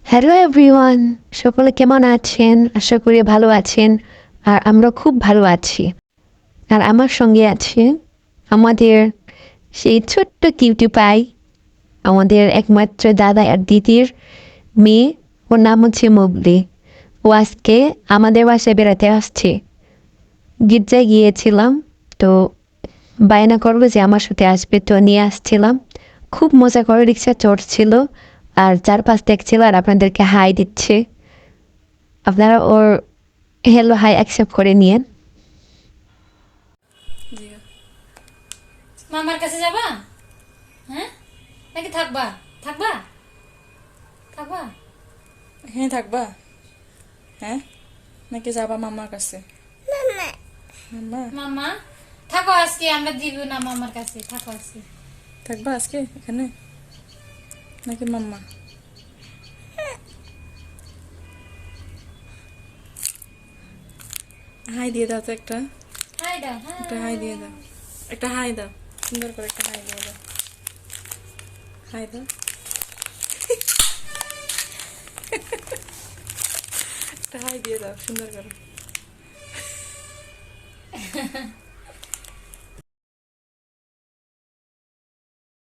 Hello everyone, সকলে কেমন আছেন? আশা করি ভালো আছেন। আর আমরা খুব ভালো আছি। আর আমার সঙ্গে আছে আমাদের সেই ছোট্ট কিউটি পাই, আমাদের একমাত্র দাদা আর দিদির মেয়ে। ওর নাম হচ্ছে মুগলি। ও আজকে আমাদের বাসায় বেড়াতে আসছে। গির্জায় গিয়েছিলাম, তো বায়না করলো যে আমার সাথে আসবে, তো নিয়ে আসছিলাম। খুব মজা করে রিক্সা চড়ছিল আর চারপাশ দেখছিল আর আপনাদেরকে হাই দিচ্ছে। আপনারা ওর হ্যালো হাই অ্যাকসেপ্ট করে নিয়েন। মামার কাছে যাবা? হ্যাঁ, নাকি থাকবা? থাকবা? থাকবা? হ্যাঁ থাকবা। হ্যাঁ নাকি যাবা মামার কাছে? মামা মামা থাকো, আজকে আমরা দিব না মামার কাছে। থাকো আজকে। থাকবা আজকে এখানে নাকি মাম্মা? হাই দিয়ে দাও তো একটা। হাই দাও। একটা হাই দিয়ে দাও। একটা হাই দাও, সুন্দর করে একটা হাই দিয়ে দাও। হাই দাও। একটা হাই দিয়ে দাও সুন্দর করে।